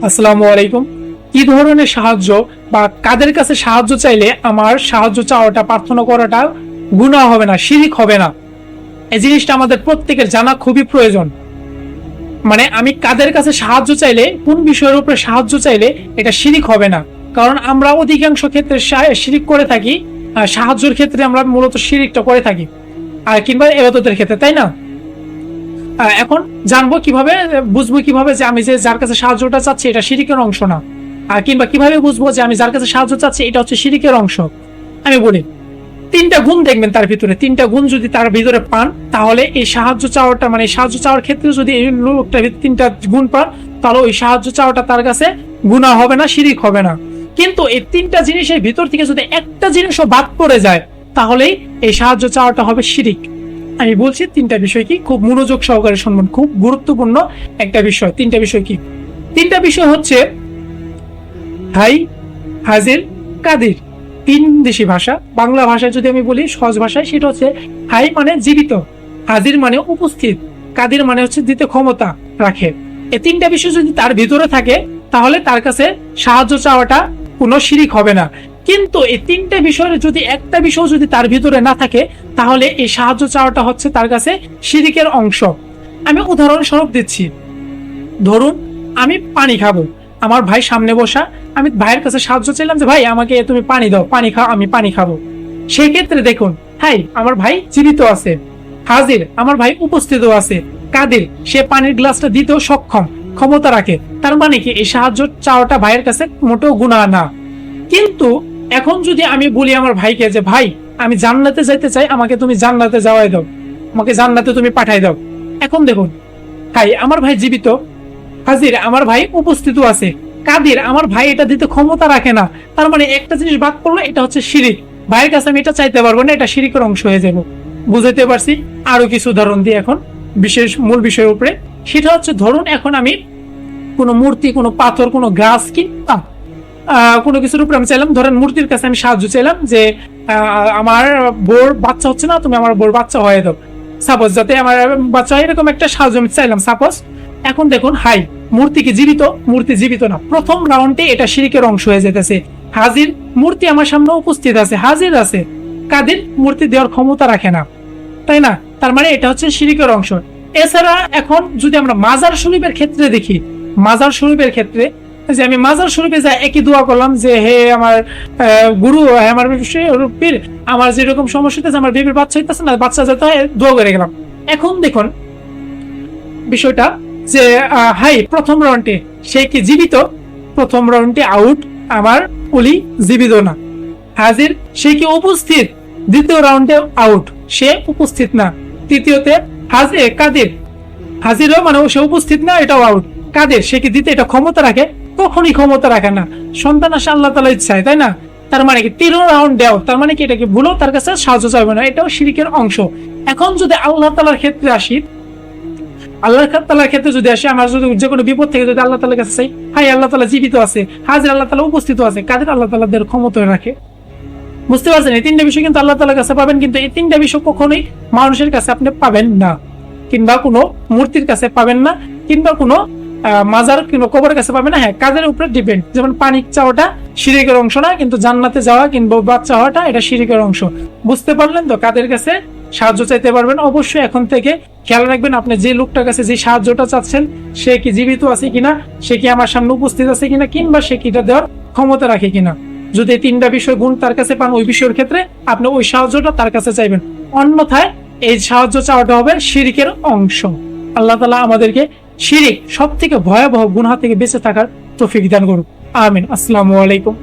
আসসালামু আলাইকুম। কি ধরনের সাহায্য বা কাদের কাছে সাহায্য চাইলে আমার সাহায্য চাওয়াটা প্রার্থনা করাটা গুনাহ হবে না, শিরিক হবে না, এই জিনিসটা আমাদের প্রত্যেকের জানা খুবই প্রয়োজন। মানে আমি কাদের কাছে সাহায্য চাইলে, কোন বিষয়ের উপরে সাহায্য চাইলে এটা শিরিক হবে না। কারণ আমরা অধিকাংশ ক্ষেত্রে শিরিক করে থাকি, সাহায্যের ক্ষেত্রে আমরা মূলত শিরিকটা করে থাকি, আর কিংবা ইবাদতের ক্ষেত্রে, তাই না? এখন জানবো কিভাবে, বুঝবো কিভাবে যে আমি যে যার কাছে সাহায্যটা চাচ্ছি এটা শিরিকের অংশ না, আর কিংবা কিভাবে বুঝবো যে আমি যার কাছে সাহায্য চাচ্ছি এটা হচ্ছে শিরিকের অংশ। আমি বলি, তিনটা গুণ দেখবেন তার ভিতরে, তিনটা গুণ যদি তার ভিতরে পান তাহলে এই সাহায্য চাওয়াটা, মানে সাহায্য চাওয়ার ক্ষেত্রে যদি এই লোকটার ভিতরে তিনটা গুণ পান তাহলে ওই সাহায্য চাওয়াটা তার কাছে গুনাহ হবে না, শিরিক হবে না। কিন্তু এই তিনটা জিনিসের ভিতর থেকে যদি একটা জিনিসও বাদ পড়ে যায় তাহলেই এই সাহায্য চাওয়াটা হবে শিরিক। আমি বলছি তিনটা বিষয় কি, খুব মনোযোগ সহকারে শুনবেন, খুব গুরুত্বপূর্ণ একটা বিষয়। তিনটা বিষয় কি? তিনটা বিষয় হচ্ছে হাই, হাজির, কাদির। তিন দেশি ভাষা। বাংলা ভাষায় যদি আমি বলি সহজ ভাষায়, সেটা হচ্ছে হাই মানে জীবিত, হাজির মানে উপস্থিত, কাদির মানে হচ্ছে দিতে ক্ষমতা রাখে। এই তিনটা বিষয় যদি তার ভিতরে থাকে তাহলে তার কাছে সাহায্য চাওয়াটা কোনো শিরিক হবে না। কিন্তু এই তিনটা বিষয়ের যদি একটা বিষয় যদি তার ভিতরে না থাকে তাহলে এই সাহায্য চাওয়াটা হচ্ছে তার কাছে শিরিকের অংশ। আমি উদাহরণস্বরূপ দিচ্ছি। ধরুন আমি পানি খাবো, আমার ভাই সামনে বসা, আমি ভাইয়ের কাছে সাহায্য চাইলাম যে ভাই আমাকে তুমি পানি দাও, পানি খাও, আমি পানি খাবো। সেই ক্ষেত্রে দেখুন, হাই আমার ভাই জীবিত আছে, হাজির আমার ভাই উপস্থিতও আছে, কাদির সে পানির গ্লাসটা দিতেও সক্ষম, ক্ষমতা রাখে। তার মানে কি এই সাহায্য চাওয়াটা ভাইয়ের কাছে মোটেও গুনাহ না। কিন্তু এখন যদি আমি বলি আমার ভাইকে যে ভাই আমি জান্নাতে যাইতে চাই, আমাকে তুমি জান্নাতে যাওয়াই দাও, আমাকে জান্নাতে তুমি পাঠাই দাও। এখন দেখুন, হাই আমার ভাই জীবিত, হাজির আমার ভাই উপস্থিত আছে, কাদির আমার ভাই এটা দিতে ক্ষমতা রাখে না। তার মানে একটা জিনিস বাদ পড়লো, এটা হচ্ছে শিরিক। ভাইয়ের কাছে আমি এটা চাইতে পারবো না, এটা শিরিকের অংশ হয়ে যাবো। বুঝাইতে পারছি? আরো কিছু উদাহরণ দিই এখন বিশেষ মূল বিষয়ের উপরে। সেটা হচ্ছে ধরুন এখন আমি কোনো মূর্তি, কোনো পাথর, কোনো গাছ কিংবা কোনো কিছুর উপরে আমি চাইলাম, ধরেন মূর্তির কাছে আমি সাহায্য চাইলাম যে আমার বোর বাচ্চা হচ্ছে না, তুমি আমার বোর বাচ্চা হয়ে দাও, সাপোজ, যাতে আমার বাচ্চা হয়, এরকম একটা সাহায্য আমি চাইলাম সাপোজ। এখন দেখুন, হাই মূর্তি কি জীবিত? মূর্তি জীবিত না। প্রথম রাউন্ডে এটা শিরিকের অংশ হয়ে যেতেছে। হাজির মূর্তি আমার সামনে উপস্থিত আছে, হাজির আছে, কাদির মূর্তি দেওয়ার ক্ষমতা রাখে না, তাই না? তার মানে এটা হচ্ছে শিরিকের অংশ। এছাড়া এখন যদি আমরা মাজার শরীফের ক্ষেত্রে দেখি, মাজার শরীফের ক্ষেত্রে যে আমি মাজার শরীফে যাই একই দোয়া করলাম যে হে আমার গুরু, আমার পীর, আমার যেরকম সমস্যা হইতেছে, আমার বেবির বাচ্চা হইতেছে না, বাচ্চা যাতে হয় দোয়া করে গেলাম। এখন দেখুন বিষয়টা যে হাই প্রথম রাউন্ডে সে কি জীবিত? প্রথম রাউন্ডে আউট, আমার উলি জীবিত না। হাজির সে কি উপস্থিত? দ্বিতীয় রাউন্ডে আউট, সে উপস্থিত না। তৃতীয়তে হাজির, কাদির হাজিরও মানে সে উপস্থিত না, এটাও আউট। কাদের সে কি দিতে এটা ক্ষমতা রাখে? কখনই ক্ষমতা রাখে না। সন্তান আসে আল্লাহ তাআলা ইচ্ছায়, তাই না? তার মানে কি 3 রাউন্ড দেও, তার মানে কি এটা কি ভুলো তার কাছে সাহায্য চাইবে না, এটাও শিরকের অংশ। এখন যদি আল্লাহ তাআলার ক্ষেত্রে আসি, আল্লাহ তাআলার ক্ষেত্রে যদি আসি, আমার যদি যে কোনো বিপদ থেকে যদি আল্লাহ তাআলার কাছে চাই, হাই আল্লাহ তাআলা জীবিত আছে, হাজির আল্লাহ তাআলা উপস্থিত আছে, কাদের আল্লাহ তাআলা দের ক্ষমতা রাখে। বুঝতে পারছেন? এই তিনটা বিষয় কিন্তু আল্লাহ তাআলার কাছে পাবেন, কিন্তু এই তিনটা বিষয় কখনোই মানুষের কাছে আপনি পাবেন না, কিংবা কোনো মূর্তির কাছে পাবেন না, কিংবা কোনো মাজার কিংবা কবরের কাছে পাবেন না। হ্যাঁ, কাজের উপরে ডিপেন্ড। যেমন পানি চাওয়াটা শিরকের অংশ না, কিন্তু জান্নাতে যাওয়া কিংবা বাচ্চা হওয়াটা এটা শিরকের অংশ। বুঝতে পারলেন তো? কাদের কাছে সাহায্য চাইতে পারবেন? অবশ্যই এখন থেকে খেয়াল রাখবেন আপনি যে লোকটার কাছে যে সাহায্যটা চাচ্ছেন সে কি জীবিত আছে কিনা, সে কি আমার সামনে উপস্থিত আছে কিনা, কিংবা সে কিটা দেওয়ার ক্ষমতা রাখে কিনা। যদি তিনটা বিষয় গুণ তার কাছে পান, ওই বিষয়ের ক্ষেত্রে আপনি ওই সাহায্যটা তার কাছে চাইবেন, অন্যথায় এই সাহায্য চাওয়াটা হবে শিরকের অংশ। আল্লাহ তাআলা আমাদেরকে শিরক সব থেকে ভয়াবহ গুনাহ থেকে বেঁচে থাকার তৌফিক দান করুন। আমিন। আসসালামু আলাইকুম।